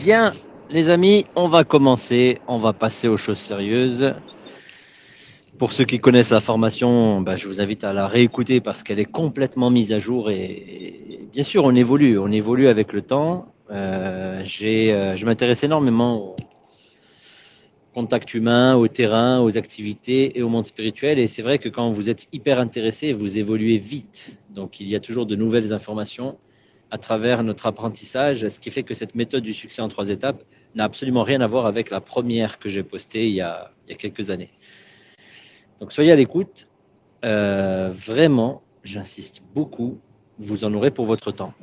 Bien, les amis, on va commencer. On va passer aux choses sérieuses. Pour ceux qui connaissent la formation, je vous invite à la réécouter parce qu'elle est complètement mise à jour et bien sûr, on évolue avec le temps. Je m'intéresse énormément au contact humain, au terrain, aux activités et au monde spirituel. Et c'est vrai que quand vous êtes hyper intéressé, vous évoluez vite. Donc, il y a toujours de nouvelles informations à travers notre apprentissage, ce qui fait que cette méthode du succès en 3 étapes n'a absolument rien à voir avec la première que j'ai postée il y a quelques années. Donc soyez à l'écoute. Vraiment, j'insiste beaucoup, vous en aurez pour votre temps.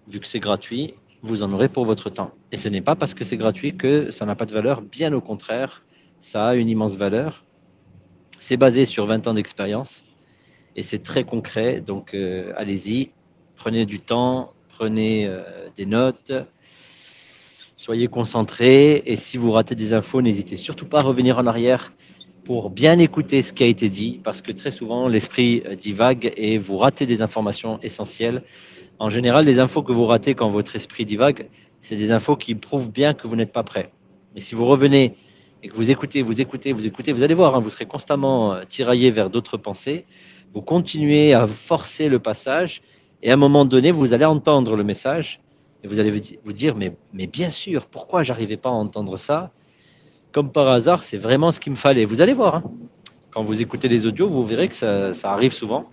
Vu que c'est gratuit, vous en aurez pour votre temps. Et ce n'est pas parce que c'est gratuit que ça n'a pas de valeur, bien au contraire, ça a une immense valeur. C'est basé sur 20 ans d'expérience et c'est très concret, donc allez-y, prenez du temps, prenez des notes, soyez concentrés et si vous ratez des infos, n'hésitez surtout pas à revenir en arrière pour bien écouter ce qui a été dit, parce que très souvent, l'esprit divague et vous ratez des informations essentielles. En général, les infos que vous ratez quand votre esprit divague, c'est des infos qui prouvent bien que vous n'êtes pas prêt. Mais si vous revenez et que vous écoutez, vous allez voir, vous serez constamment tiraillé vers d'autres pensées. Vous continuez à forcer le passage et à un moment donné, vous allez entendre le message et vous allez vous dire, mais bien sûr, pourquoi j'arrivais pas à entendre ça? Comme par hasard, c'est vraiment ce qu'il me fallait. Vous allez voir, quand vous écoutez les audios, vous verrez que ça arrive souvent.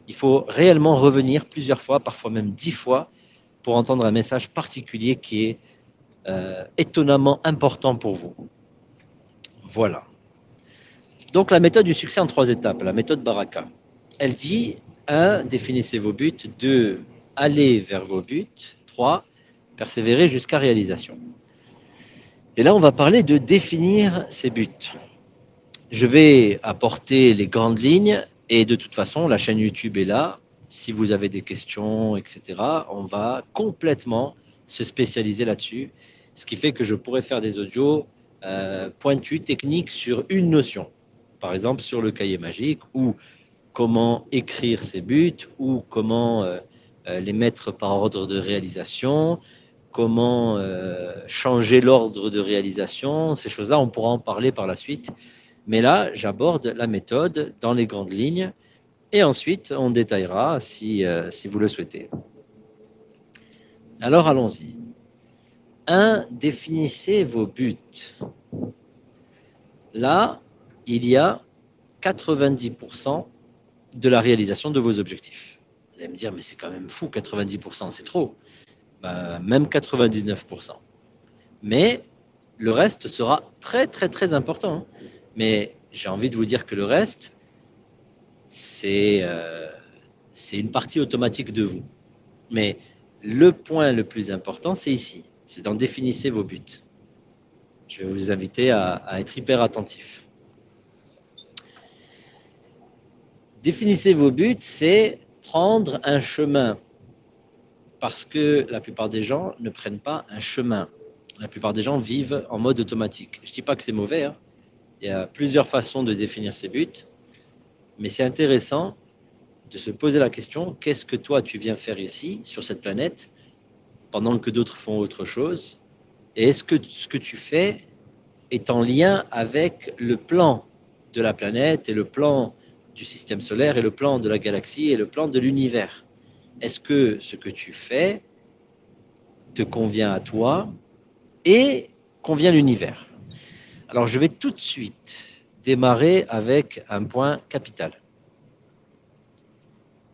Il faut réellement revenir plusieurs fois, parfois même 10 fois, pour entendre un message particulier qui est étonnamment important pour vous. Voilà. Donc la méthode du succès en 3 étapes, la méthode Baraka. Elle dit 1. Définissez vos buts. 2. Allez vers vos buts. 3. Persévérer jusqu'à réalisation. Et là, on va parler de définir ses buts. Je vais apporter les grandes lignes et de toute façon, la chaîne YouTube est là. Si vous avez des questions, etc., on va complètement se spécialiser là-dessus. Ce qui fait que je pourrais faire des audios pointus, techniques sur une notion. Par exemple, sur le cahier magique ou comment écrire ses buts ou comment les mettre par ordre de réalisation, comment changer l'ordre de réalisation. Ces choses-là, on pourra en parler par la suite. Mais là, j'aborde la méthode dans les grandes lignes et ensuite, on détaillera si vous le souhaitez. Alors, allons-y. 1. Définissez vos buts. Là, il y a 90% de la réalisation de vos objectifs. Vous allez me dire, mais c'est quand même fou, 90%, c'est trop. Même 99%. Mais le reste sera très, très, très important. Mais j'ai envie de vous dire que le reste, c'est une partie automatique de vous. Mais le point le plus important, c'est ici. C'est d'en définir vos buts. Je vais vous inviter à être hyper attentif. Définissez vos buts, c'est prendre un chemin. Parce que la plupart des gens ne prennent pas un chemin. La plupart des gens vivent en mode automatique. Je ne dis pas que c'est mauvais. Il y a plusieurs façons de définir ses buts. Mais c'est intéressant de se poser la question, qu'est-ce que toi tu viens faire ici, sur cette planète, pendant que d'autres font autre chose? Et est-ce que ce que tu fais est en lien avec le plan de la planète et le plan du système solaire et le plan de la galaxie et le plan de l'univers? Est-ce que ce que tu fais te convient à toi et convient à l'univers? Alors je vais tout de suite démarrer avec un point capital.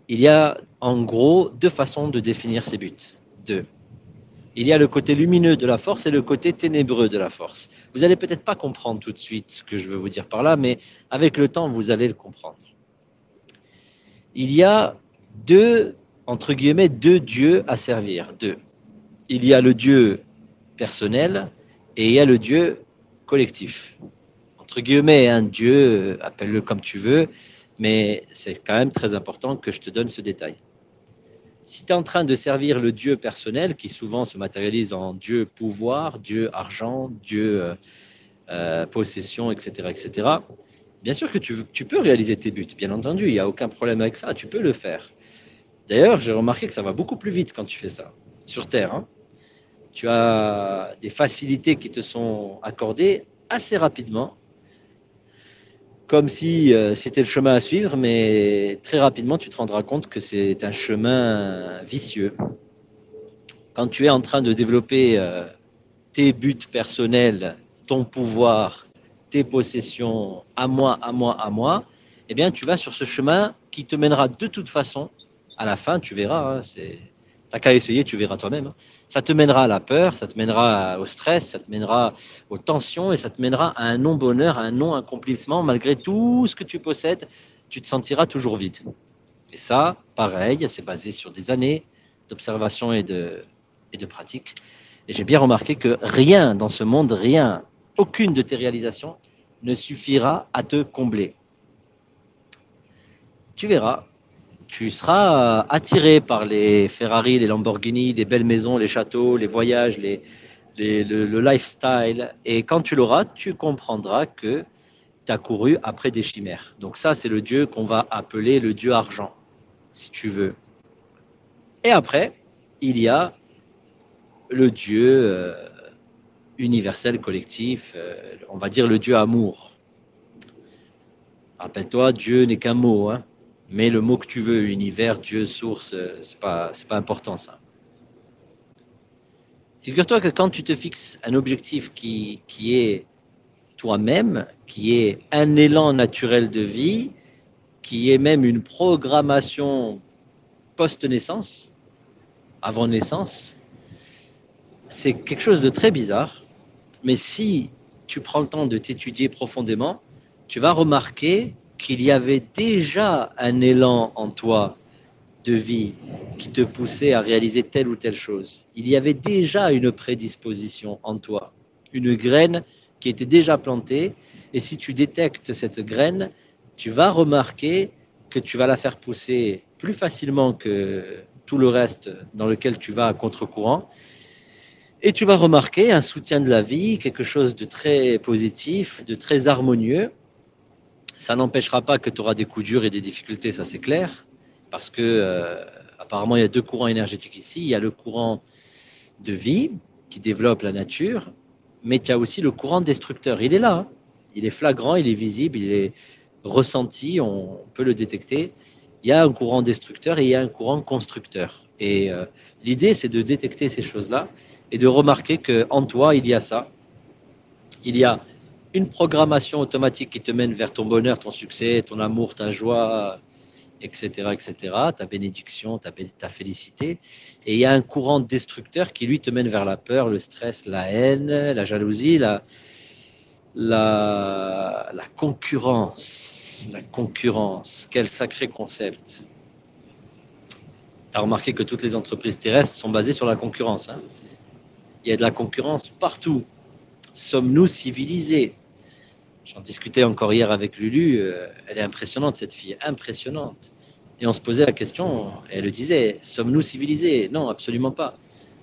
Il y a en gros 2 façons de définir ses buts. 2. Il y a le côté lumineux de la force et le côté ténébreux de la force. Vous n'allez peut-être pas comprendre tout de suite ce que je veux vous dire par là, mais avec le temps, vous allez le comprendre. Il y a entre guillemets, 2 dieux à servir. 2. Il y a le Dieu personnel et il y a le Dieu collectif. Entre guillemets, un Dieu, appelle-le comme tu veux, mais c'est quand même très important que je te donne ce détail. Si tu es en train de servir le Dieu personnel, qui souvent se matérialise en Dieu pouvoir, Dieu argent, Dieu possession, etc., etc., bien sûr que tu peux réaliser tes buts, bien entendu, il n'y a aucun problème avec ça, tu peux le faire. D'ailleurs, j'ai remarqué que ça va beaucoup plus vite quand tu fais ça, sur Terre. tu as des facilités qui te sont accordées assez rapidement, comme si c'était le chemin à suivre, mais très rapidement, tu te rendras compte que c'est un chemin vicieux. Quand tu es en train de développer tes buts personnels, ton pouvoir, tes possessions, à moi, à moi, à moi, eh bien, tu vas sur ce chemin qui te mènera de toute façon, à la fin, tu verras, hein, t'as qu'à essayer, tu verras toi-même. Hein. Ça te mènera à la peur, ça te mènera au stress, ça te mènera aux tensions et ça te mènera à un non-bonheur, à un non-accomplissement. Malgré tout ce que tu possèdes, tu te sentiras toujours vide. Et ça, pareil, c'est basé sur des années d'observation et de pratique. Et j'ai bien remarqué que rien dans ce monde, rien, aucune de tes réalisations ne suffira à te combler. Tu verras, tu seras attiré par les Ferrari, les Lamborghini, les belles maisons, les châteaux, les voyages, le lifestyle. Et quand tu l'auras, tu comprendras que tu as couru après des chimères. Donc ça, c'est le Dieu qu'on va appeler le Dieu argent, si tu veux. Et après, il y a le Dieu universel, collectif, on va dire le Dieu amour. Rappelle-toi, Dieu n'est qu'un mot, hein, mais le mot que tu veux, univers, Dieu, source, c'est pas important ça. Figure-toi que quand tu te fixes un objectif qui est toi-même, qui est un élan naturel de vie, qui est même une programmation post-naissance, avant naissance, c'est quelque chose de très bizarre. Mais si tu prends le temps de t'étudier profondément, tu vas remarquer qu'il y avait déjà un élan en toi de vie qui te poussait à réaliser telle ou telle chose. Il y avait déjà une prédisposition en toi, une graine qui était déjà plantée. Et si tu détectes cette graine, tu vas remarquer que tu vas la faire pousser plus facilement que tout le reste dans lequel tu vas à contre-courant. Et tu vas remarquer un soutien de la vie, quelque chose de très positif, de très harmonieux. Ça n'empêchera pas que tu auras des coups durs et des difficultés, ça c'est clair, parce que apparemment il y a deux courants énergétiques ici. Il y a le courant de vie qui développe la nature, mais il y a aussi le courant destructeur. Il est là, hein. Il est flagrant, il est visible, il est ressenti, on peut le détecter. Il y a un courant destructeur et il y a un courant constructeur. Et l'idée, c'est de détecter ces choses-là et de remarquer qu'en toi, il y a ça. Il y a une programmation automatique qui te mène vers ton bonheur, ton succès, ton amour, ta joie, etc., etc., ta bénédiction, ta félicité. Et il y a un courant destructeur qui, lui, te mène vers la peur, le stress, la haine, la jalousie, la concurrence. La concurrence, quel sacré concept. Tu as remarqué que toutes les entreprises terrestres sont basées sur la concurrence. Hein. Il y a de la concurrence partout. Sommes-nous civilisés? J'en discutais encore hier avec Lulu. Elle est impressionnante, cette fille. Impressionnante. Et on se posait la question, et elle le disait, sommes-nous civilisés? Non, absolument pas.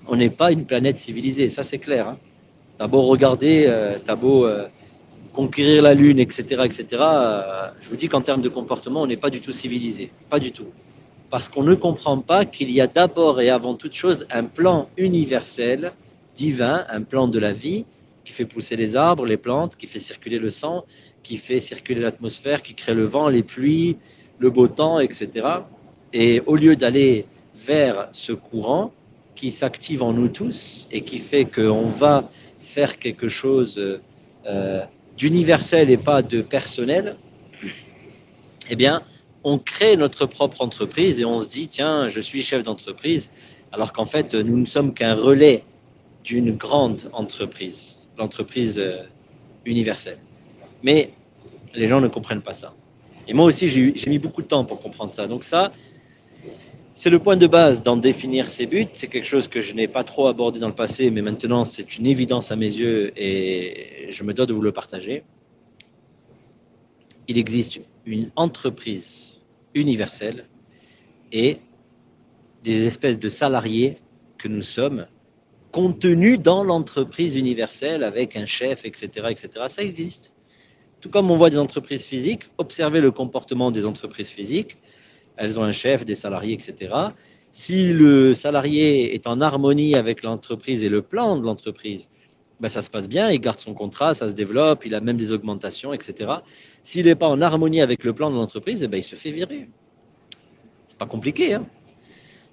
On n'est pas une planète civilisée, ça c'est clair. Hein. T'as beau regarder, t'as beau conquérir la Lune, etc., etc. Je vous dis qu'en termes de comportement, on n'est pas du tout civilisé. Pas du tout. Parce qu'on ne comprend pas qu'il y a d'abord et avant toute chose un plan universel, divin, un plan de la vie, qui fait pousser les arbres, les plantes, qui fait circuler le sang, qui fait circuler l'atmosphère, qui crée le vent, les pluies, le beau temps, etc. Et au lieu d'aller vers ce courant qui s'active en nous tous et qui fait qu'on va faire quelque chose d'universel et pas de personnel, eh bien, on crée notre propre entreprise et on se dit, tiens, je suis chef d'entreprise, alors qu'en fait, nous ne sommes qu'un relais d'une grande entreprise, l'entreprise universelle. Mais les gens ne comprennent pas ça. Et moi aussi, j'ai mis beaucoup de temps pour comprendre ça. Donc ça, c'est le point de base d'en définir ses buts. C'est quelque chose que je n'ai pas trop abordé dans le passé, mais maintenant, c'est une évidence à mes yeux et je me dois de vous le partager. Il existe une entreprise universelle et des espèces de salariés que nous sommes contenus dans l'entreprise universelle avec un chef, etc., etc. Ça existe. Tout comme on voit des entreprises physiques, observez le comportement des entreprises physiques. Elles ont un chef, des salariés, etc. Si le salarié est en harmonie avec l'entreprise et le plan de l'entreprise, ben ça se passe bien, il garde son contrat, ça se développe, il a même des augmentations, etc. S'il n'est pas en harmonie avec le plan de l'entreprise, eh ben, il se fait virer. C'est pas compliqué, hein.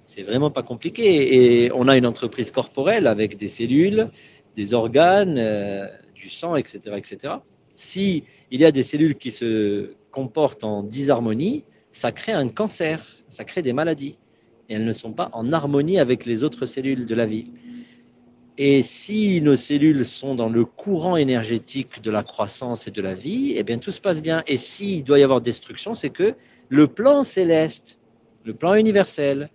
C'est vraiment pas compliqué. Et on a une entreprise corporelle avec des cellules, des organes, du sang, etc., etc. Si il y a des cellules qui se comportent en disharmonie, ça crée un cancer, ça crée des maladies. Et elles ne sont pas en harmonie avec les autres cellules de la vie. Et si nos cellules sont dans le courant énergétique de la croissance et de la vie, eh bien tout se passe bien. Et s'il doit y avoir destruction, c'est que le plan céleste, le plan universel,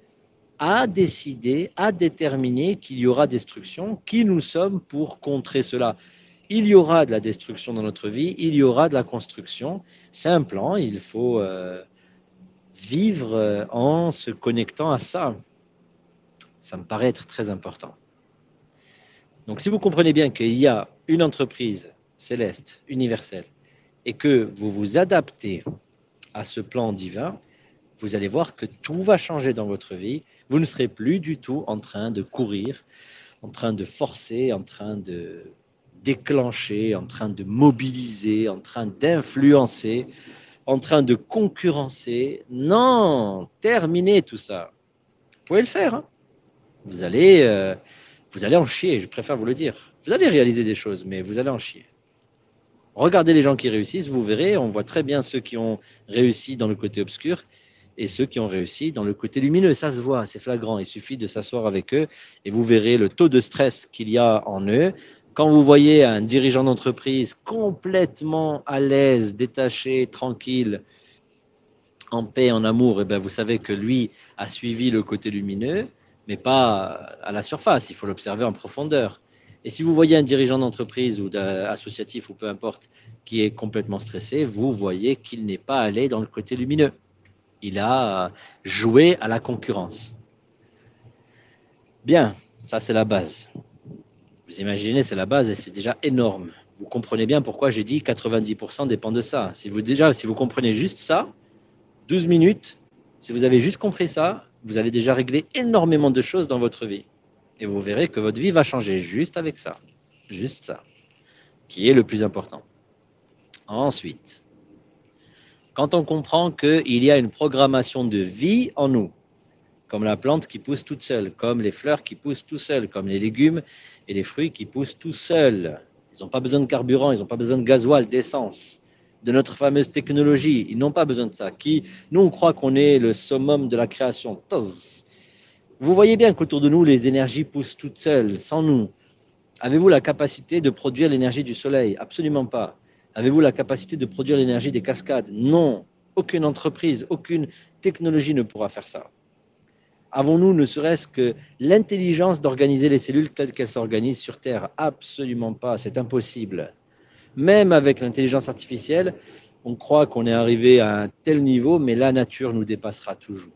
a décidé, a déterminé qu'il y aura destruction, qui nous sommes pour contrer cela. Il y aura de la destruction dans notre vie, il y aura de la construction. C'est un plan, il faut vivre en se connectant à ça. Ça me paraît être très important. Donc si vous comprenez bien qu'il y a une entreprise céleste, universelle, et que vous vous adaptez à ce plan divin, vous allez voir que tout va changer dans votre vie. Vous ne serez plus du tout en train de courir, en train de forcer, en train de déclencher, en train de mobiliser, en train d'influencer, en train de concurrencer. Non, terminez tout ça. Vous pouvez le faire, hein. Vous allez en chier, je préfère vous le dire. Vous allez réaliser des choses, mais vous allez en chier. Regardez les gens qui réussissent, vous verrez, on voit très bien ceux qui ont réussi dans le côté obscur et ceux qui ont réussi dans le côté lumineux. Ça se voit, c'est flagrant. Il suffit de s'asseoir avec eux et vous verrez le taux de stress qu'il y a en eux. Quand vous voyez un dirigeant d'entreprise complètement à l'aise, détaché, tranquille, en paix, en amour, et bien vous savez que lui a suivi le côté lumineux, mais pas à la surface. Il faut l'observer en profondeur. Et si vous voyez un dirigeant d'entreprise ou d'associatif ou peu importe qui est complètement stressé, vous voyez qu'il n'est pas allé dans le côté lumineux. Il a joué à la concurrence. Bien, ça c'est la base. Vous imaginez, c'est la base et c'est déjà énorme. Vous comprenez bien pourquoi j'ai dit 90% dépend de ça. Si vous comprenez juste ça, 12 minutes, si vous avez juste compris ça, vous allez déjà régler énormément de choses dans votre vie. Et vous verrez que votre vie va changer juste avec ça. Juste ça. Qui est le plus important. Ensuite, quand on comprend qu'il y a une programmation de vie en nous, comme la plante qui pousse toute seule, comme les fleurs qui poussent tout seules, comme les légumes et les fruits qui poussent tout seuls. Ils n'ont pas besoin de carburant, ils n'ont pas besoin de gasoil, d'essence, de notre fameuse technologie. Ils n'ont pas besoin de ça. Nous, on croit qu'on est le summum de la création. Vous voyez bien qu'autour de nous, les énergies poussent toutes seules, sans nous. Avez-vous la capacité de produire l'énergie du soleil? Absolument pas. Avez-vous la capacité de produire l'énergie des cascades? Non. Aucune entreprise, aucune technologie ne pourra faire ça. Avons-nous ne serait-ce que l'intelligence d'organiser les cellules telles qu'elles s'organisent sur Terre? Absolument pas, c'est impossible. Même avec l'intelligence artificielle, on croit qu'on est arrivé à un tel niveau, mais la nature nous dépassera toujours.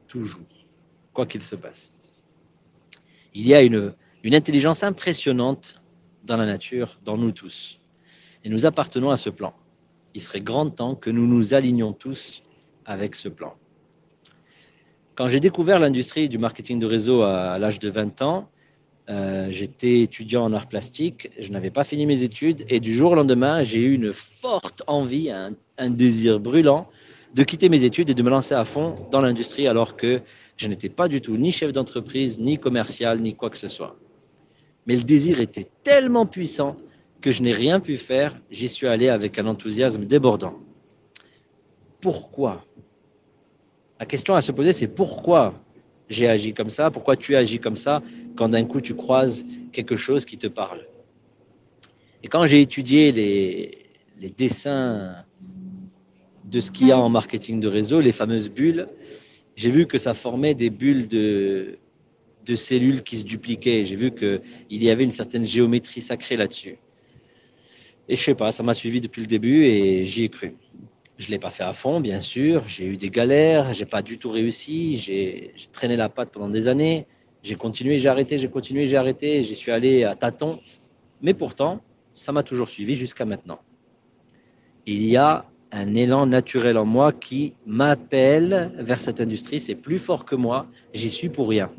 Toujours. Quoi qu'il se passe. Il y a une intelligence impressionnante dans la nature, dans nous tous. Et nous appartenons à ce plan. Il serait grand temps que nous nous alignions tous avec ce plan. Quand j'ai découvert l'industrie du marketing de réseau à l'âge de 20 ans, j'étais étudiant en arts plastiques, je n'avais pas fini mes études et du jour au lendemain, j'ai eu une forte envie, un désir brûlant de quitter mes études et de me lancer à fond dans l'industrie alors que je n'étais pas du tout ni chef d'entreprise, ni commercial, ni quoi que ce soit. Mais le désir était tellement puissant que je n'ai rien pu faire, j'y suis allé avec un enthousiasme débordant. Pourquoi ? La question à se poser, c'est pourquoi j'ai agi comme ça, pourquoi tu agis comme ça, quand d'un coup tu croises quelque chose qui te parle. Et quand j'ai étudié les dessins de ce qu'il y a en marketing de réseau, les fameuses bulles, j'ai vu que ça formait des bulles de cellules qui se dupliquaient. J'ai vu qu'il y avait une certaine géométrie sacrée là-dessus. Et je sais pas, ça m'a suivi depuis le début et j'y ai cru. Je ne l'ai pas fait à fond, bien sûr. J'ai eu des galères, j'ai pas du tout réussi. J'ai traîné la patte pendant des années. J'ai continué, j'ai arrêté, j'ai continué, j'ai arrêté. J'y suis allé à tâtons. Mais pourtant, ça m'a toujours suivi jusqu'à maintenant. Il y a un élan naturel en moi qui m'appelle vers cette industrie. C'est plus fort que moi. J'y suis pour rien.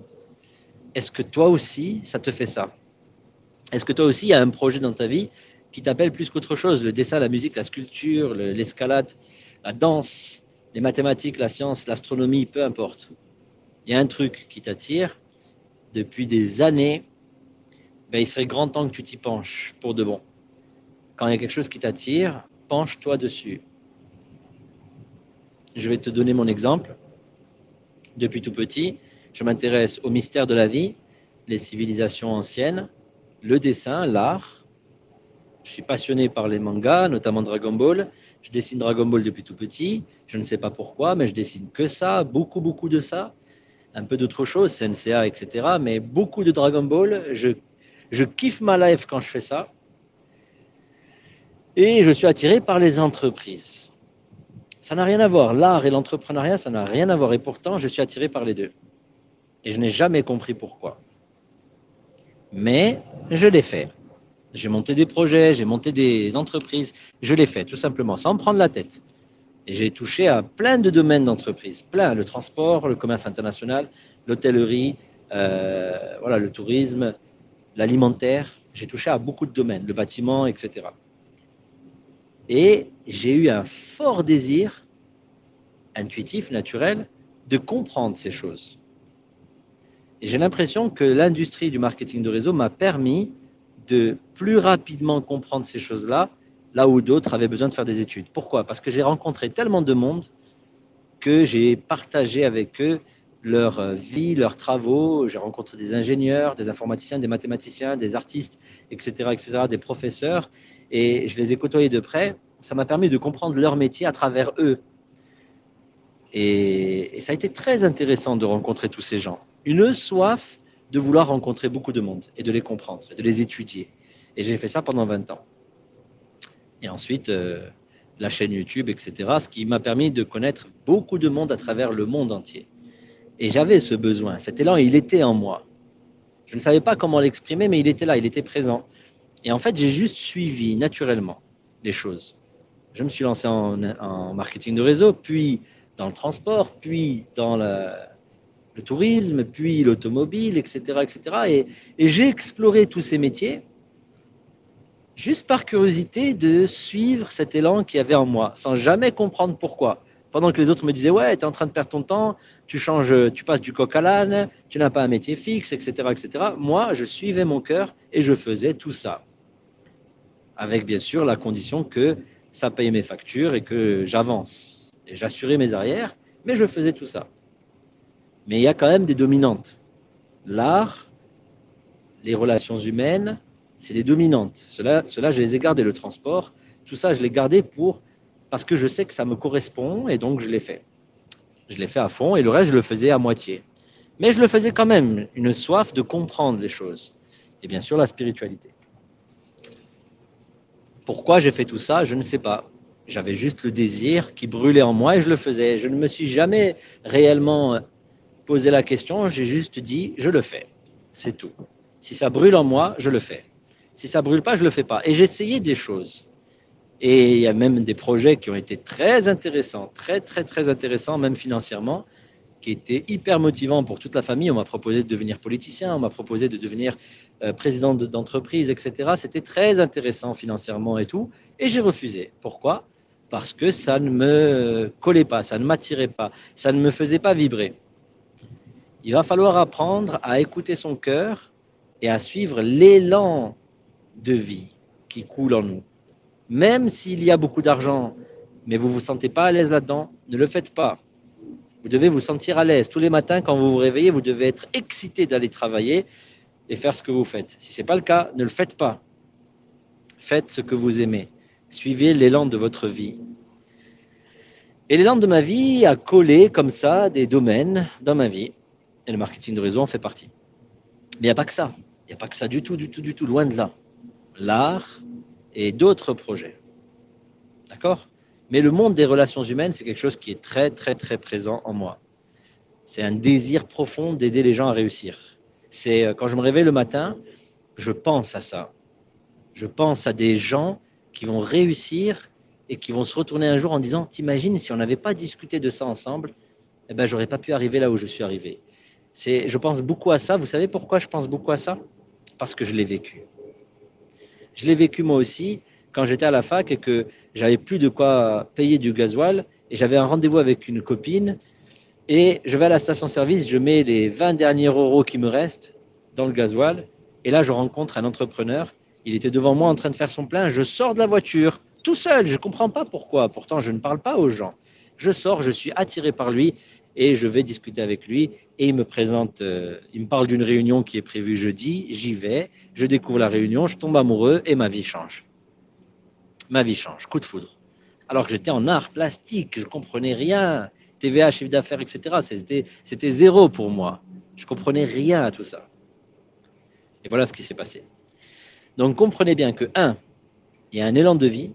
Est-ce que toi aussi, ça te fait ça? Est-ce que toi aussi, il y a un projet dans ta vie qui t'appelle plus qu'autre chose? Le dessin, la musique, la sculpture, l'escalade, la danse, les mathématiques, la science, l'astronomie, peu importe. Il y a un truc qui t'attire depuis des années. Ben, il serait grand temps que tu t'y penches pour de bon. Quand il y a quelque chose qui t'attire, penche-toi dessus. Je vais te donner mon exemple. Depuis tout petit, je m'intéresse au mystère de la vie, les civilisations anciennes, le dessin, l'art. Je suis passionné par les mangas, notamment Dragon Ball. Je dessine Dragon Ball depuis tout petit. Je ne sais pas pourquoi, mais je dessine que ça, beaucoup, beaucoup de ça. Un peu d'autres choses, CNCA, etc. Mais beaucoup de Dragon Ball. Je kiffe ma life quand je fais ça. Et je suis attiré par les entreprises. Ça n'a rien à voir. L'art et l'entrepreneuriat, ça n'a rien à voir. Et pourtant, je suis attiré par les deux. Et je n'ai jamais compris pourquoi. Mais je l'ai fait. J'ai monté des projets, j'ai monté des entreprises. Je l'ai fait, tout simplement, sans me prendre la tête. Et j'ai touché à plein de domaines d'entreprise. Plein. Le transport, le commerce international, l'hôtellerie, voilà, le tourisme, l'alimentaire. J'ai touché à beaucoup de domaines, le bâtiment, etc. Et j'ai eu un fort désir intuitif, naturel, de comprendre ces choses. Et j'ai l'impression que l'industrie du marketing de réseau m'a permis de plus rapidement comprendre ces choses-là, là où d'autres avaient besoin de faire des études. Pourquoi? Parce que j'ai rencontré tellement de monde que j'ai partagé avec eux leur vie, leurs travaux. J'ai rencontré des ingénieurs, des informaticiens, des mathématiciens, des artistes, etc., des professeurs. Et je les ai côtoyés de près. Ça m'a permis de comprendre leur métier à travers eux. Et ça a été très intéressant de rencontrer tous ces gens. Une soif de vouloir rencontrer beaucoup de monde et de les comprendre, et de les étudier. Et j'ai fait ça pendant 20 ans. Et ensuite, la chaîne YouTube, etc., ce qui m'a permis de connaître beaucoup de monde à travers le monde entier. Et j'avais ce besoin, cet élan, il était en moi. Je ne savais pas comment l'exprimer, mais il était là, il était présent. Et en fait, j'ai juste suivi naturellement les choses. Je me suis lancé en marketing de réseau, puis dans le transport, puis dans le tourisme, puis l'automobile, etc., etc. Et j'ai exploré tous ces métiers juste par curiosité de suivre cet élan qu'il y avait en moi, sans jamais comprendre pourquoi. Pendant que les autres me disaient, ouais, tu es en train de perdre ton temps, tu changes, tu passes du coq à l'âne, tu n'as pas un métier fixe, etc., etc. Moi, je suivais mon cœur et je faisais tout ça. Avec bien sûr la condition que ça paye mes factures et que j'avance. Et j'assurais mes arrières, mais je faisais tout ça. Mais il y a quand même des dominantes. L'art, les relations humaines, c'est des dominantes. Cela, je les ai gardées. Le transport, tout ça, je l'ai gardé parce que je sais que ça me correspond et donc je l'ai fait. Je l'ai fait à fond et le reste, je le faisais à moitié. Mais je le faisais quand même, une soif de comprendre les choses. Et bien sûr, la spiritualité. Pourquoi j'ai fait tout ça? Je ne sais pas. J'avais juste le désir qui brûlait en moi et je le faisais. Je ne me suis jamais réellement posé la question, j'ai juste dit, je le fais. C'est tout. Si ça brûle en moi, je le fais. Si ça brûle pas, je le fais pas. Et j'ai essayé des choses. Et il y a même des projets qui ont été très intéressants, très, très, très intéressants, même financièrement, qui étaient hyper motivants pour toute la famille. On m'a proposé de devenir politicien, on m'a proposé de devenir président d'entreprise, etc. C'était très intéressant financièrement et tout. Et j'ai refusé. Pourquoi? Parce que ça ne me collait pas, ça ne m'attirait pas, ça ne me faisait pas vibrer. Il va falloir apprendre à écouter son cœur et à suivre l'élan de vie qui coule en nous. Même s'il y a beaucoup d'argent, mais vous ne vous sentez pas à l'aise là-dedans, ne le faites pas. Vous devez vous sentir à l'aise. Tous les matins, quand vous vous réveillez, vous devez être excité d'aller travailler et faire ce que vous faites. Si ce n'est pas le cas, ne le faites pas. Faites ce que vous aimez. Suivez l'élan de votre vie. Et l'élan de ma vie a collé comme ça des domaines dans ma vie. Et le marketing de réseau en fait partie. Mais il n'y a pas que ça. Il n'y a pas que ça du tout, du tout, du tout, loin de là. L'art et d'autres projets. D'accord? Mais le monde des relations humaines, c'est quelque chose qui est très, très, très présent en moi. C'est un désir profond d'aider les gens à réussir. C'est quand je me réveille le matin, je pense à ça. Je pense à des gens qui vont réussir et qui vont se retourner un jour en disant, t'imagines, si on n'avait pas discuté de ça ensemble, eh ben, j'aurais pas pu arriver là où je suis arrivé. Je pense beaucoup à ça. Vous savez pourquoi je pense beaucoup à ça? Parce que je l'ai vécu. Je l'ai vécu moi aussi quand j'étais à la fac et que j'avais plus de quoi payer du gasoil et j'avais un rendez-vous avec une copine et je vais à la station-service, je mets les 20 derniers euros qui me restent dans le gasoil et là je rencontre un entrepreneur. Il était devant moi en train de faire son plein. Je sors de la voiture tout seul. Je ne comprends pas pourquoi. Pourtant, je ne parle pas aux gens. Je sors, je suis attiré par lui et je vais discuter avec lui. Et il me présente, il me parle d'une réunion qui est prévue jeudi. J'y vais, je découvre la réunion, je tombe amoureux et ma vie change. Ma vie change, coup de foudre. Alors que j'étais en art plastique, je ne comprenais rien. TVA, chiffre d'affaires, etc. C'était zéro pour moi. Je ne comprenais rien à tout ça. Et voilà ce qui s'est passé. Donc comprenez bien que, un, il y a un élan de vie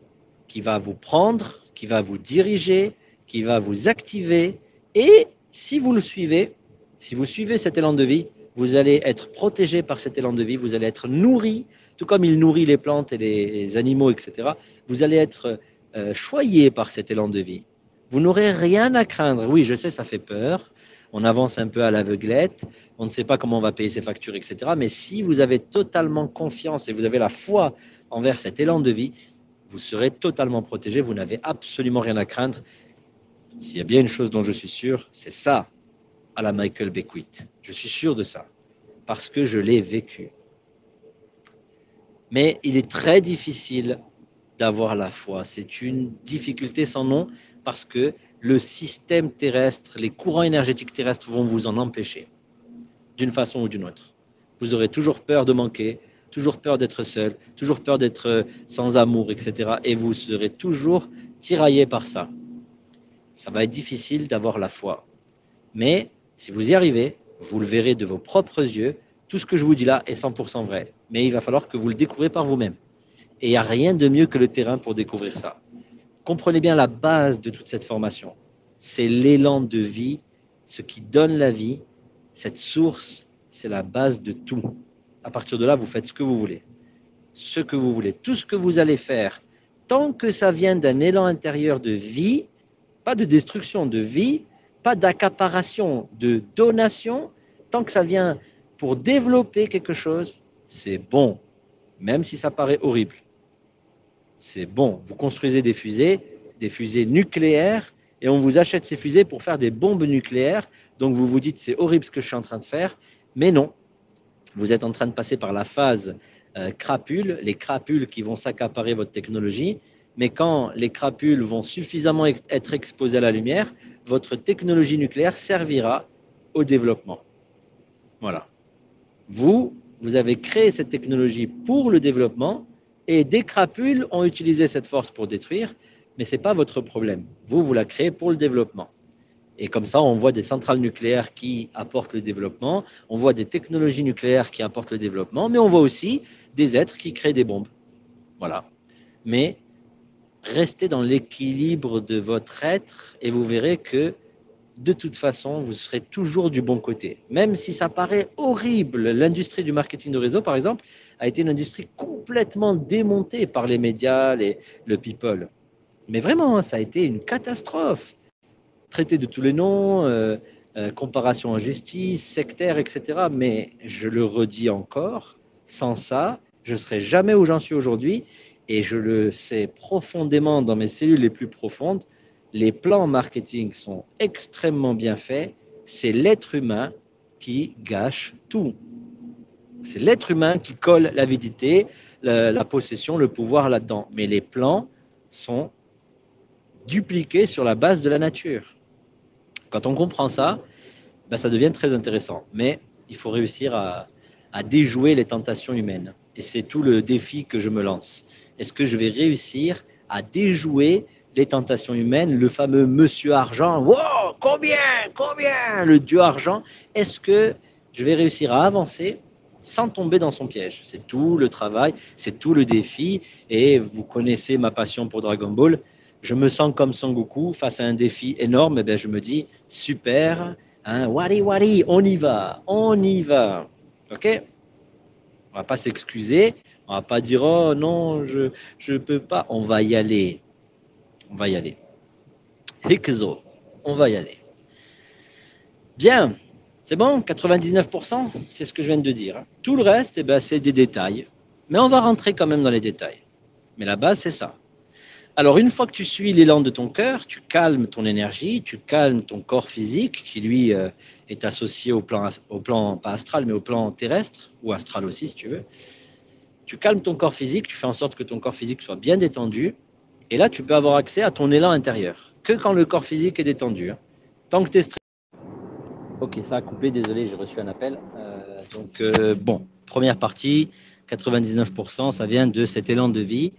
qui va vous prendre, qui va vous diriger, qui va vous activer. Et si vous le suivez, si vous suivez cet élan de vie, vous allez être protégé par cet élan de vie, vous allez être nourri, tout comme il nourrit les plantes et les animaux, etc. Vous allez être choyé par cet élan de vie. Vous n'aurez rien à craindre. Oui, je sais, ça fait peur. On avance un peu à l'aveuglette. On ne sait pas comment on va payer ses factures, etc. Mais si vous avez totalement confiance et vous avez la foi envers cet élan de vie, vous serez totalement protégé. Vous n'avez absolument rien à craindre. S'il y a bien une chose dont je suis sûr, c'est ça, à la Michael Beckwith. Je suis sûr de ça, parce que je l'ai vécu. Mais il est très difficile d'avoir la foi. C'est une difficulté sans nom, parce que le système terrestre, les courants énergétiques terrestres vont vous en empêcher, d'une façon ou d'une autre. Vous aurez toujours peur de manquer, toujours peur d'être seul, toujours peur d'être sans amour, etc. Et vous serez toujours tiraillé par ça. Ça va être difficile d'avoir la foi. Mais si vous y arrivez, vous le verrez de vos propres yeux, tout ce que je vous dis là est 100% vrai. Mais il va falloir que vous le découvrez par vous-même. Et il n'y a rien de mieux que le terrain pour découvrir ça. Comprenez bien la base de toute cette formation. C'est l'élan de vie, ce qui donne la vie, cette source, c'est la base de tout. À partir de là, vous faites ce que vous voulez. Ce que vous voulez. Tout ce que vous allez faire, tant que ça vient d'un élan intérieur de vie, pas de destruction, de vie, pas d'accaparation, de donation, tant que ça vient pour développer quelque chose, c'est bon, même si ça paraît horrible. C'est bon. Vous construisez des fusées nucléaires, et on vous achète ces fusées pour faire des bombes nucléaires. Donc vous vous dites, c'est horrible ce que je suis en train de faire, mais non. Vous êtes en train de passer par la phase crapule, les crapules qui vont s'accaparer votre technologie, mais quand les crapules vont suffisamment être exposées à la lumière, votre technologie nucléaire servira au développement. Voilà. Vous avez créé cette technologie pour le développement et des crapules ont utilisé cette force pour détruire, mais ce n'est pas votre problème. Vous la créez pour le développement. Et comme ça, on voit des centrales nucléaires qui apportent le développement, on voit des technologies nucléaires qui apportent le développement, mais on voit aussi des êtres qui créent des bombes. Voilà. Mais restez dans l'équilibre de votre être et vous verrez que de toute façon, vous serez toujours du bon côté. Même si ça paraît horrible, l'industrie du marketing de réseau, par exemple, a été une industrie complètement démontée par les médias, le people. Mais vraiment, ça a été une catastrophe. Traité de tous les noms, comparaison en justice, sectaire, etc. Mais je le redis encore, sans ça, je ne serais jamais où j'en suis aujourd'hui. Et je le sais profondément dans mes cellules les plus profondes. Les plans marketing sont extrêmement bien faits. C'est l'être humain qui gâche tout. C'est l'être humain qui colle l'avidité, la possession, le pouvoir là-dedans. Mais les plans sont dupliqués sur la base de la nature. Quand on comprend ça, ben ça devient très intéressant. Mais il faut réussir à déjouer les tentations humaines. Et c'est tout le défi que je me lance. Est-ce que je vais réussir à déjouer les tentations humaines, le fameux monsieur argent, wow, combien, le dieu argent, est-ce que je vais réussir à avancer sans tomber dans son piège? C'est tout le travail, c'est tout le défi, et vous connaissez ma passion pour Dragon Ball. Je me sens comme Son Goku face à un défi énorme, et bien je me dis, super, hein, wari, on y va, ok? On va pas s'excuser, on va pas dire, oh non, je peux pas, on va y aller. On va y aller. Hikzo, on va y aller. Bien, c'est bon, 99%, c'est ce que je viens de dire. Tout le reste, eh ben, c'est des détails. Mais on va rentrer quand même dans les détails. Mais la base, c'est ça. Alors, une fois que tu suis l'élan de ton cœur, tu calmes ton énergie, tu calmes ton corps physique, qui lui est associé au plan, pas astral, mais au plan terrestre, ou astral aussi, si tu veux. Tu calmes ton corps physique, tu fais en sorte que ton corps physique soit bien détendu, et là, tu peux avoir accès à ton élan intérieur, que quand le corps physique est détendu. Tant que tu es stressé. Ok, ça a coupé, désolé, j'ai reçu un appel. Bon, première partie, 99%, ça vient de cet élan de vie.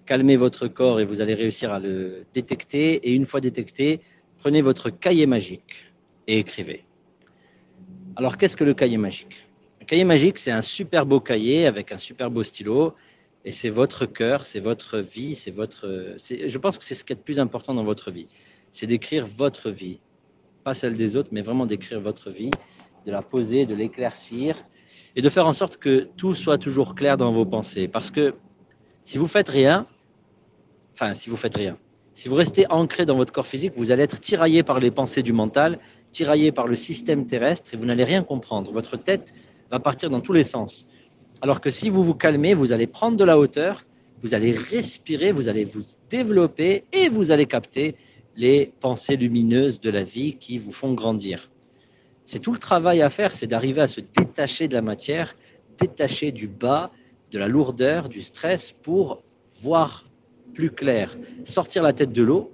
Calmez votre corps et vous allez réussir à le détecter. Et une fois détecté, prenez votre cahier magique et écrivez. Alors, qu'est-ce que le cahier magique? Le cahier magique, c'est un super beau cahier avec un super beau stylo. Et c'est votre cœur, c'est votre vie, je pense que c'est ce qui est le plus important dans votre vie. C'est d'écrire votre vie. Pas celle des autres, mais vraiment d'écrire votre vie, de la poser, de l'éclaircir et de faire en sorte que tout soit toujours clair dans vos pensées. Parce que si vous faites rien, si vous restez ancré dans votre corps physique, vous allez être tiraillé par les pensées du mental, tiraillé par le système terrestre et vous n'allez rien comprendre. Votre tête va partir dans tous les sens. Alors que si vous vous calmez, vous allez prendre de la hauteur, vous allez respirer, vous allez vous développer et vous allez capter les pensées lumineuses de la vie qui vous font grandir. C'est tout le travail à faire, c'est d'arriver à se détacher de la matière, détacher du bas, de la lourdeur, du stress pour voir plus clair, sortir la tête de l'eau.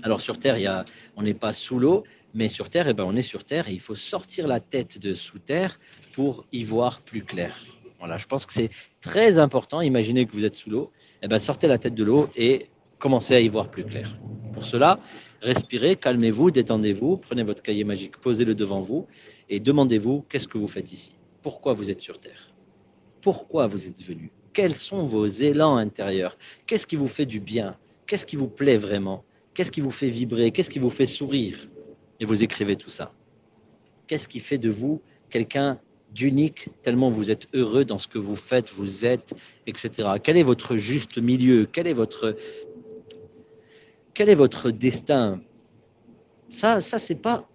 Alors sur Terre, on n'est pas sous l'eau, mais sur Terre, on est sur Terre et il faut sortir la tête de sous Terre pour y voir plus clair. Voilà, je pense que c'est très important. Imaginez que vous êtes sous l'eau, sortez la tête de l'eau et commencez à y voir plus clair. Pour cela, respirez, calmez-vous, détendez-vous, prenez votre cahier magique, posez-le devant vous et demandez-vous qu'est-ce que vous faites ici? Pourquoi vous êtes sur Terre? Pourquoi vous êtes venu? Quels sont vos élans intérieurs? Qu'est-ce qui vous fait du bien? Qu'est-ce qui vous plaît vraiment? Qu'est-ce qui vous fait vibrer? Qu'est-ce qui vous fait sourire? Et vous écrivez tout ça. Qu'est-ce qui fait de vous quelqu'un d'unique, tellement vous êtes heureux dans ce que vous faites, vous êtes, etc. Quel est votre juste milieu? Quel est votre destin? Ça c'est pas...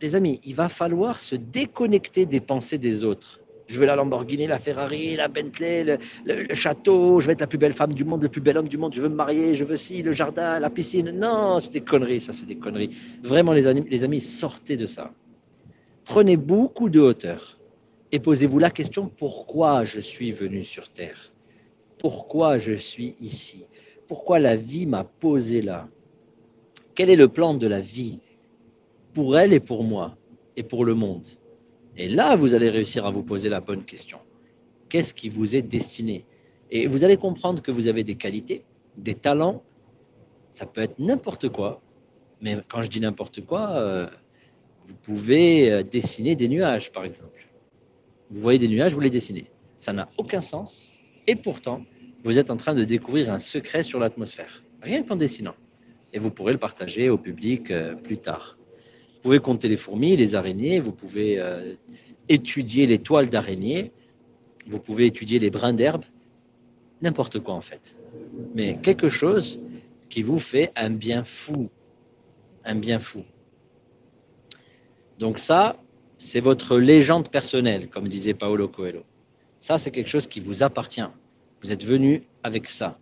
Les amis, il va falloir se déconnecter des pensées des autres. Je veux la Lamborghini, la Ferrari, la Bentley, le château, je veux être la plus belle femme du monde, le plus bel homme du monde, je veux me marier, je veux ci, le jardin, la piscine. Non, c'est des conneries, ça c'est des conneries. Vraiment les amis, sortez de ça. Prenez beaucoup de hauteur et posez-vous la question, pourquoi je suis venu sur Terre? Pourquoi je suis ici? Pourquoi la vie m'a posé là? Quel est le plan de la vie pour elle et pour moi et pour le monde? Et là, vous allez réussir à vous poser la bonne question. Qu'est-ce qui vous est destiné? Et vous allez comprendre que vous avez des qualités, des talents. Ça peut être n'importe quoi. Mais quand je dis n'importe quoi, vous pouvez dessiner des nuages, par exemple. Vous voyez des nuages, vous les dessinez. Ça n'a aucun sens. Et pourtant, vous êtes en train de découvrir un secret sur l'atmosphère. Rien qu'en dessinant. Et vous pourrez le partager au public plus tard. Vous pouvez compter les fourmis, les araignées, vous pouvez étudier les toiles d'araignées, vous pouvez étudier les brins d'herbe, n'importe quoi en fait. Mais quelque chose qui vous fait un bien fou. Un bien fou. Donc ça, c'est votre légende personnelle, comme disait Paulo Coelho. Ça, c'est quelque chose qui vous appartient. Vous êtes venu avec ça.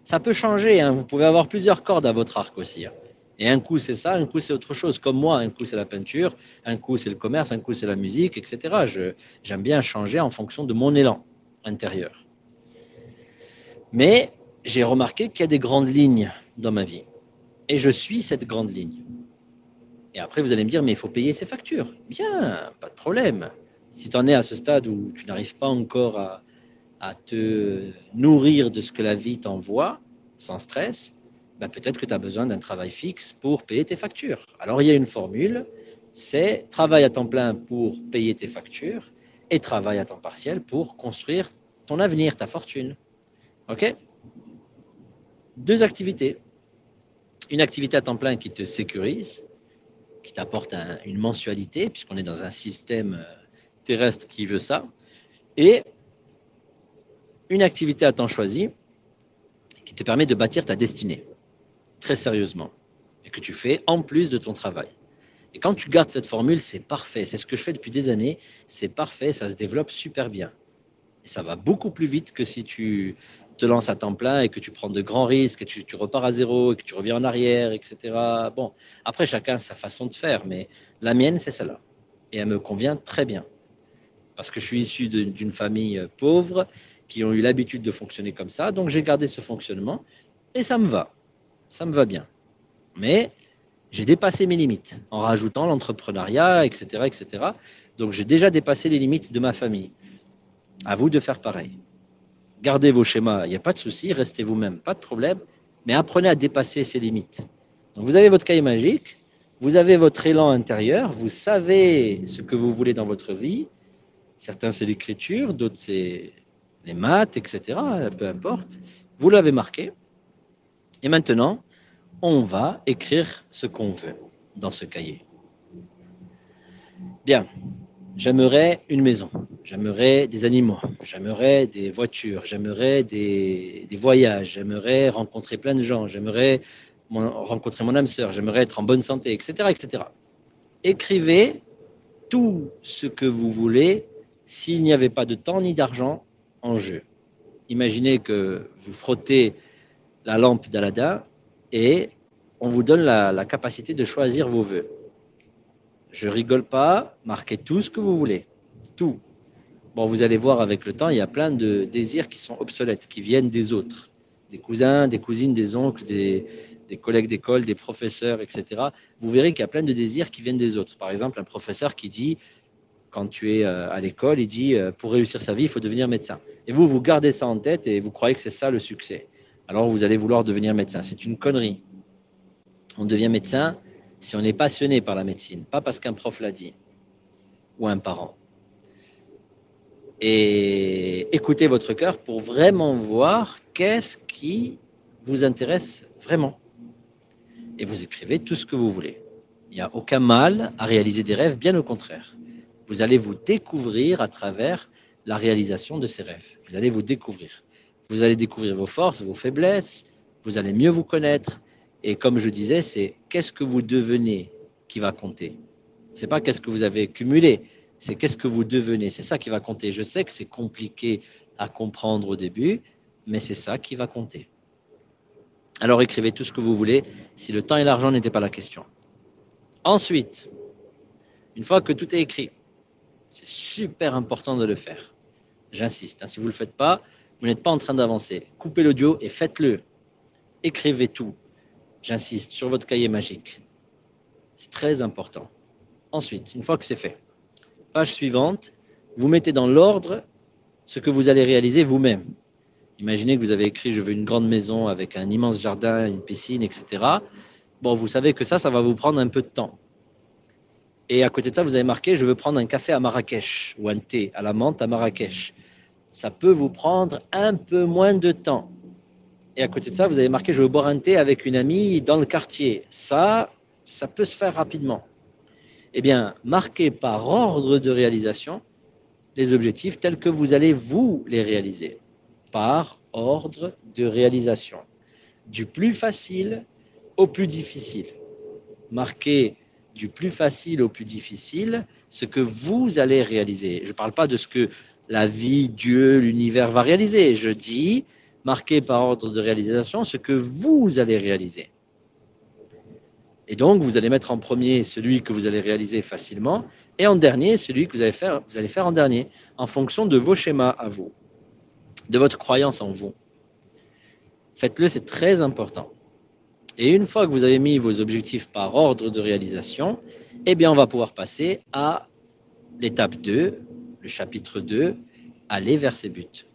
Ça peut changer, hein. Vous pouvez avoir plusieurs cordes à votre arc aussi. Hein. Et un coup, c'est ça, un coup, c'est autre chose. Comme moi, un coup, c'est la peinture, un coup, c'est le commerce, un coup, c'est la musique, etc. J'aime bien changer en fonction de mon élan intérieur. Mais j'ai remarqué qu'il y a des grandes lignes dans ma vie. Et je suis cette grande ligne. Et après, vous allez me dire, mais il faut payer ses factures. Bien, pas de problème. Si tu en es à ce stade où tu n'arrives pas encore à te nourrir de ce que la vie t'envoie, sans stress, ben peut-être que tu as besoin d'un travail fixe pour payer tes factures. Alors, il y a une formule, c'est travail à temps plein pour payer tes factures et travail à temps partiel pour construire ton avenir, ta fortune. OK? Deux activités. Une activité à temps plein qui te sécurise, qui t'apporte une mensualité, puisqu'on est dans un système terrestre qui veut ça, et une activité à temps choisi qui te permet de bâtir ta destinée. très sérieusement et que tu fais en plus de ton travail. Et quand tu gardes cette formule, c'est parfait. C'est ce que je fais depuis des années. C'est parfait, ça se développe super bien. Et ça va beaucoup plus vite que si tu te lances à temps plein et que tu prends de grands risques, et tu repars à zéro, et que tu reviens en arrière, etc. Bon, après, chacun a sa façon de faire, mais la mienne, c'est celle-là. Et elle me convient très bien. Parce que je suis issu d'une famille pauvre qui ont eu l'habitude de fonctionner comme ça. Donc, j'ai gardé ce fonctionnement et ça me va. Ça me va bien. Mais j'ai dépassé mes limites en rajoutant l'entrepreneuriat, etc., etc. Donc, j'ai déjà dépassé les limites de ma famille. À vous de faire pareil. Gardez vos schémas, il n'y a pas de souci, restez vous-même, pas de problème, mais apprenez à dépasser ces limites. Donc, vous avez votre cahier magique, vous avez votre élan intérieur, vous savez ce que vous voulez dans votre vie. Certains, c'est l'écriture, d'autres, c'est les maths, etc., peu importe. Vous l'avez marqué. Et maintenant, on va écrire ce qu'on veut dans ce cahier. Bien, j'aimerais une maison, j'aimerais des animaux, j'aimerais des voitures, j'aimerais des voyages, j'aimerais rencontrer plein de gens, j'aimerais rencontrer mon âme sœur, j'aimerais être en bonne santé, etc., etc. Écrivez tout ce que vous voulez s'il n'y avait pas de temps ni d'argent en jeu. Imaginez que vous frottez la lampe d'Aladin et on vous donne la capacité de choisir vos vœux. Je rigole pas, marquez tout ce que vous voulez. Tout. Bon, vous allez voir avec le temps, il y a plein de désirs qui sont obsolètes, qui viennent des autres. Des cousins, des cousines, des oncles, des collègues d'école, des professeurs, etc. Vous verrez qu'il y a plein de désirs qui viennent des autres. Par exemple, un professeur qui dit, quand tu es à l'école, il dit, pour réussir sa vie, il faut devenir médecin. Et vous, vous gardez ça en tête et vous croyez que c'est ça le succès. Alors vous allez vouloir devenir médecin. C'est une connerie. On devient médecin si on est passionné par la médecine, pas parce qu'un prof l'a dit ou un parent. Et écoutez votre cœur pour vraiment voir qu'est-ce qui vous intéresse vraiment. Et vous écrivez tout ce que vous voulez. Il n'y a aucun mal à réaliser des rêves, bien au contraire. Vous allez vous découvrir à travers la réalisation de ces rêves. Vous allez vous découvrir. Vous allez découvrir vos forces, vos faiblesses, vous allez mieux vous connaître. Et comme je disais, c'est qu'est-ce que vous devenez qui va compter. Ce n'est pas qu'est-ce que vous avez cumulé, c'est qu'est-ce que vous devenez. C'est ça qui va compter. Je sais que c'est compliqué à comprendre au début, mais c'est ça qui va compter. Alors écrivez tout ce que vous voulez, si le temps et l'argent n'étaient pas la question. Ensuite, une fois que tout est écrit, c'est super important de le faire. J'insiste, si vous ne le faites pas, vous n'êtes pas en train d'avancer. Coupez l'audio et faites-le. Écrivez tout. J'insiste, sur votre cahier magique. C'est très important. Ensuite, une fois que c'est fait, page suivante, vous mettez dans l'ordre ce que vous allez réaliser vous-même. Imaginez que vous avez écrit « Je veux une grande maison avec un immense jardin, une piscine, etc. » Bon, vous savez que ça va vous prendre un peu de temps. Et à côté de ça, vous avez marqué « Je veux prendre un café à Marrakech » ou un thé à la menthe à Marrakech. Ça peut vous prendre un peu moins de temps. Et à côté de ça, vous avez marqué « Je veux boire un thé avec une amie dans le quartier ». Ça peut se faire rapidement. Eh bien, marquez par ordre de réalisation les objectifs tels que vous allez vous les réaliser. Par ordre de réalisation. Du plus facile au plus difficile. Marquez du plus facile au plus difficile ce que vous allez réaliser. Je ne parle pas de ce que la vie, Dieu, l'univers va réaliser. Je dis, marquez par ordre de réalisation ce que vous allez réaliser. Et donc, vous allez mettre en premier celui que vous allez réaliser facilement et en dernier celui que vous allez faire en dernier, en fonction de vos schémas à vous, de votre croyance en vous. Faites-le, c'est très important. Et une fois que vous avez mis vos objectifs par ordre de réalisation, eh bien, on va pouvoir passer à l'étape 2, le chapitre 2, aller vers ses buts.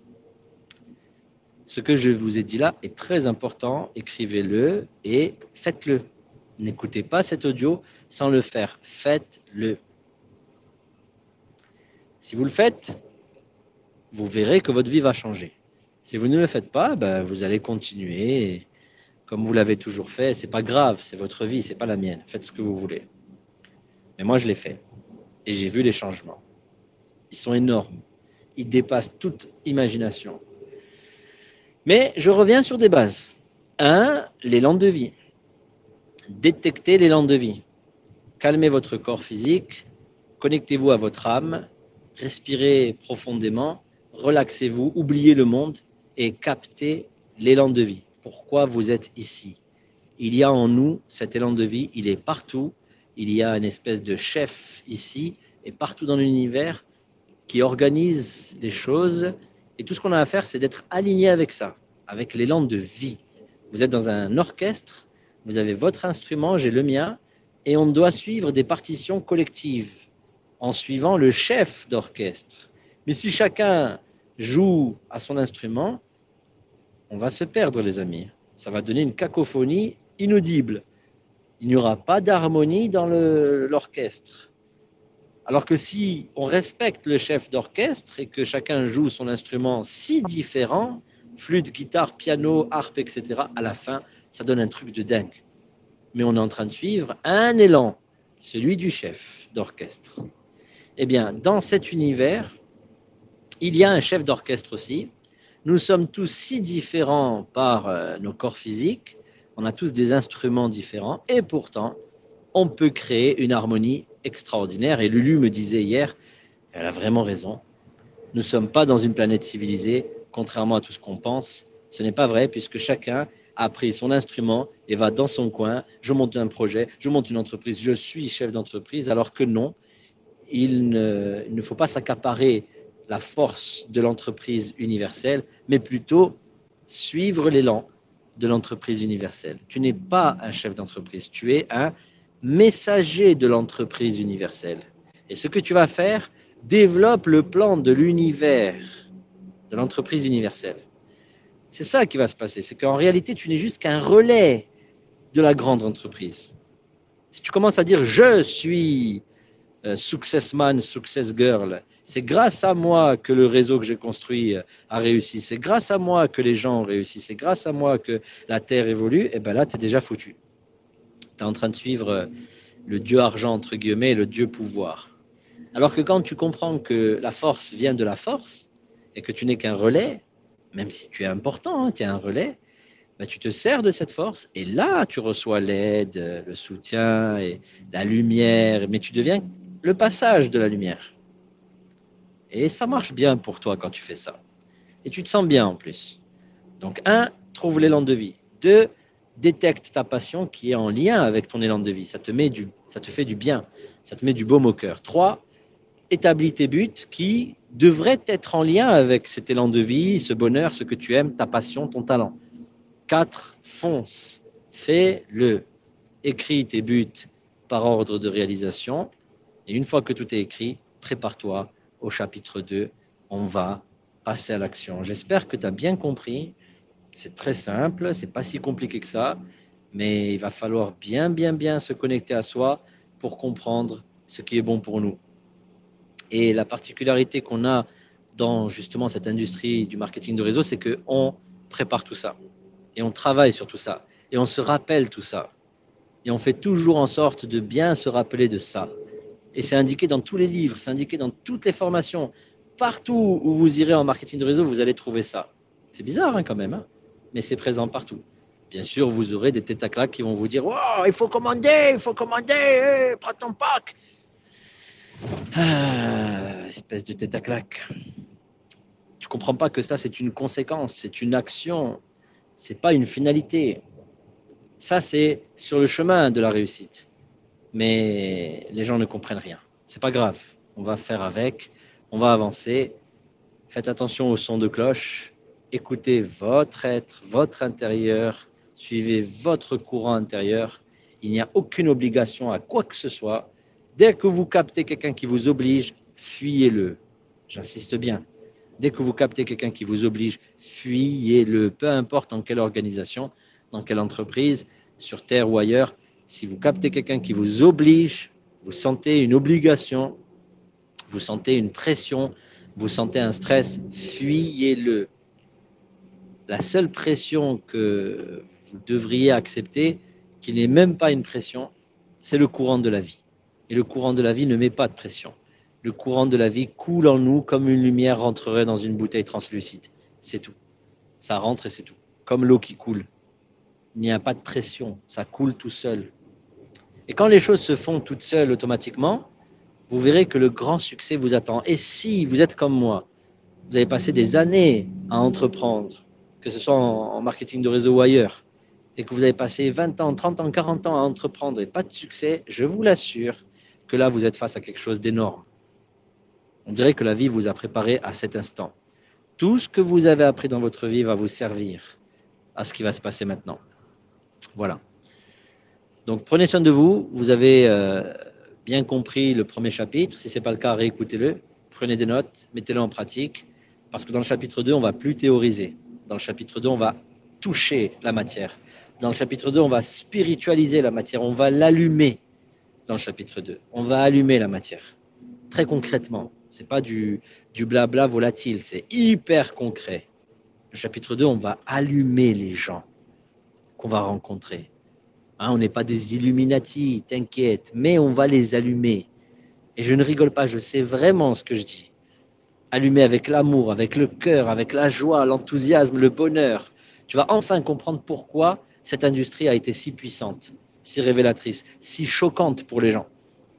Ce que je vous ai dit là est très important, écrivez-le et faites-le. N'écoutez pas cet audio sans le faire, faites-le. Si vous le faites, vous verrez que votre vie va changer. Si vous ne le faites pas, vous allez continuer comme vous l'avez toujours fait. C'est pas grave, c'est votre vie, c'est pas la mienne. Faites ce que vous voulez. Mais moi, je l'ai fait et j'ai vu les changements. Ils sont énormes. Ils dépassent toute imagination. Mais je reviens sur des bases. 1, l'élan de vie. Détectez l'élan de vie. Calmez votre corps physique, connectez-vous à votre âme, respirez profondément, relaxez-vous, oubliez le monde et captez l'élan de vie. Pourquoi vous êtes ici? Il y a en nous cet élan de vie, il est partout. Il y a une espèce de chef ici et partout dans l'univers qui organise les choses. Et tout ce qu'on a à faire, c'est d'être aligné avec ça, avec l'élan de vie. Vous êtes dans un orchestre, vous avez votre instrument, j'ai le mien, et on doit suivre des partitions collectives en suivant le chef d'orchestre. Mais si chacun joue à son instrument, on va se perdre, les amis. Ça va donner une cacophonie inaudible. Il n'y aura pas d'harmonie dans l'orchestre. Alors que si on respecte le chef d'orchestre et que chacun joue son instrument si différent, flûte, guitare, piano, harpe, etc., à la fin, ça donne un truc de dingue. Mais on est en train de suivre un élan, celui du chef d'orchestre. Eh bien, dans cet univers, il y a un chef d'orchestre aussi. Nous sommes tous si différents par nos corps physiques, on a tous des instruments différents, et pourtant, on peut créer une harmonie extraordinaire. Et Lulu me disait hier, elle a vraiment raison, nous ne sommes pas dans une planète civilisée, contrairement à tout ce qu'on pense. Ce n'est pas vrai, puisque chacun a pris son instrument et va dans son coin. Je monte un projet, je monte une entreprise, je suis chef d'entreprise, alors que non, il ne faut pas s'accaparer la force de l'entreprise universelle, mais plutôt suivre l'élan de l'entreprise universelle. Tu n'es pas un chef d'entreprise, tu es un messager de l'entreprise universelle. Et ce que tu vas faire, développe le plan de l'univers, de l'entreprise universelle. C'est ça qui va se passer, c'est qu'en réalité, tu n'es juste qu'un relais de la grande entreprise. Si tu commences à dire « je suis success man, success girl », c'est grâce à moi que le réseau que j'ai construit a réussi, c'est grâce à moi que les gens ont réussi, c'est grâce à moi que la Terre évolue, et bien là, tu es déjà foutu. Tu es en train de suivre le dieu argent, entre guillemets, et le dieu pouvoir. Alors que quand tu comprends que la force vient de la force, et que tu n'es qu'un relais, même si tu es important, hein, tu es un relais, ben tu te sers de cette force, et là, tu reçois l'aide, le soutien, et la lumière, mais tu deviens le passage de la lumière. Et ça marche bien pour toi quand tu fais ça. Et tu te sens bien en plus. Donc, 1, trouve l'élan de vie. 2, détecte ta passion qui est en lien avec ton élan de vie. Ça te fait du bien. Ça te met du baume au cœur. 3, établis tes buts qui devraient être en lien avec cet élan de vie, ce bonheur, ce que tu aimes, ta passion, ton talent. 4, fonce. Fais-le. Écris tes buts par ordre de réalisation. Et une fois que tout est écrit, prépare-toi au chapitre 2. On va passer à l'action. J'espère que tu as bien compris. C'est très simple, c'est pas si compliqué que ça, mais il va falloir bien se connecter à soi pour comprendre ce qui est bon pour nous. Et la particularité qu'on a dans justement cette industrie du marketing de réseau, c'est qu'on prépare tout ça, et on travaille sur tout ça, et on se rappelle tout ça, et on fait toujours en sorte de bien se rappeler de ça. Et c'est indiqué dans tous les livres, c'est indiqué dans toutes les formations. Partout où vous irez en marketing de réseau, vous allez trouver ça. C'est bizarre hein, quand même, hein, mais c'est présent partout. Bien sûr, vous aurez des têtes à claques qui vont vous dire « Wow, il faut commander, hey, prends ton pack !» Espèce de tête à claques. Tu ne comprends pas que ça, c'est une conséquence, c'est une action, ce n'est pas une finalité. Ça, c'est sur le chemin de la réussite. Mais les gens ne comprennent rien. C'est pas grave, on va faire avec, on va avancer. Faites attention au son de cloche, écoutez votre être, votre intérieur, suivez votre courant intérieur. Il n'y a aucune obligation à quoi que ce soit. Dès que vous captez quelqu'un qui vous oblige, fuyez-le. J'insiste bien. Dès que vous captez quelqu'un qui vous oblige, fuyez-le. Peu importe dans quelle organisation, dans quelle entreprise, sur Terre ou ailleurs, si vous captez quelqu'un qui vous oblige, vous sentez une obligation, vous sentez une pression, vous sentez un stress, fuyez-le. La seule pression que vous devriez accepter, qui n'est même pas une pression, c'est le courant de la vie. Et le courant de la vie ne met pas de pression. Le courant de la vie coule en nous comme une lumière rentrerait dans une bouteille translucide. C'est tout. Ça rentre et c'est tout. Comme l'eau qui coule. Il n'y a pas de pression, ça coule tout seul. Et quand les choses se font toutes seules automatiquement, vous verrez que le grand succès vous attend. Et si vous êtes comme moi, vous avez passé des années à entreprendre, que ce soit en marketing de réseau ou ailleurs, et que vous avez passé 20 ans, 30 ans, 40 ans à entreprendre et pas de succès, je vous l'assure que là, vous êtes face à quelque chose d'énorme. On dirait que la vie vous a préparé à cet instant. Tout ce que vous avez appris dans votre vie va vous servir à ce qui va se passer maintenant. Voilà. Donc prenez soin de vous. Vous avez bien compris le premier chapitre. Si ce n'est pas le cas, réécoutez-le. Prenez des notes, mettez-le en pratique. Parce que dans le chapitre 2, on ne va plus théoriser. Dans le chapitre 2, on va toucher la matière. Dans le chapitre 2, on va spiritualiser la matière. On va l'allumer dans le chapitre 2. On va allumer la matière. Très concrètement. Ce n'est pas du blabla volatile. C'est hyper concret. Le chapitre 2, on va allumer les gens qu'on va rencontrer. Hein, on n'est pas des Illuminati, t'inquiète, mais on va les allumer. Et je ne rigole pas, je sais vraiment ce que je dis. Allumer avec l'amour, avec le cœur, avec la joie, l'enthousiasme, le bonheur. Tu vas enfin comprendre pourquoi cette industrie a été si puissante, si révélatrice, si choquante pour les gens.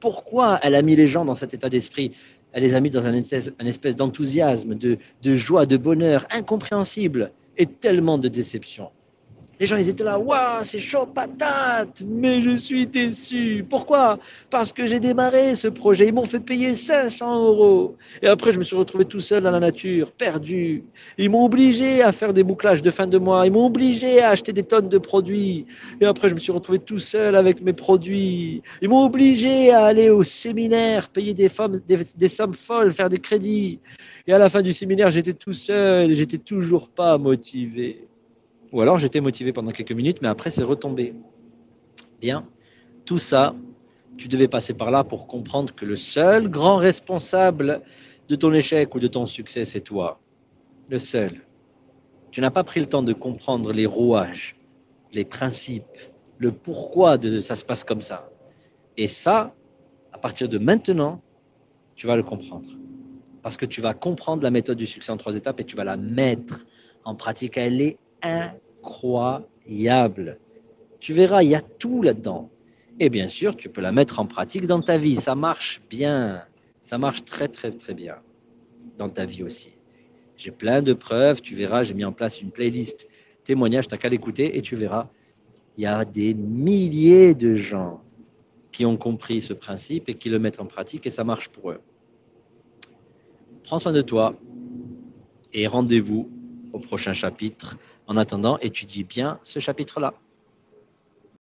Pourquoi elle a mis les gens dans cet état d'esprit? Elle les a mis dans un espèce d'enthousiasme, de joie, de bonheur incompréhensible et tellement de déception. Les gens, ils étaient là, waouh, c'est chaud patate, mais je suis déçu. Pourquoi? Parce que j'ai démarré ce projet. Ils m'ont fait payer 500 euros. Et après, je me suis retrouvé tout seul dans la nature, perdu. Ils m'ont obligé à faire des bouclages de fin de mois. Ils m'ont obligé à acheter des tonnes de produits. Et après, je me suis retrouvé tout seul avec mes produits. Ils m'ont obligé à aller au séminaire, payer des sommes folles, faire des crédits. Et à la fin du séminaire, j'étais tout seul et j'étais toujours pas motivé. Ou alors j'étais motivé pendant quelques minutes, mais après c'est retombé. Bien, tout ça, tu devais passer par là pour comprendre que le seul grand responsable de ton échec ou de ton succès, c'est toi. Le seul. Tu n'as pas pris le temps de comprendre les rouages, les principes, le pourquoi de ça se passe comme ça. Et ça, à partir de maintenant, tu vas le comprendre. Parce que tu vas comprendre la méthode du succès en 3 étapes et tu vas la mettre en pratique. Elle est incroyable. Tu verras, il y a tout là-dedans. Et bien sûr, tu peux la mettre en pratique dans ta vie. Ça marche bien. Ça marche très, très, très bien dans ta vie aussi. J'ai plein de preuves. Tu verras, j'ai mis en place une playlist témoignages. Tu n'as qu'à l'écouter et tu verras. Il y a des milliers de gens qui ont compris ce principe et qui le mettent en pratique et ça marche pour eux. Prends soin de toi et rendez-vous au prochain chapitre. En attendant, étudie bien ce chapitre-là.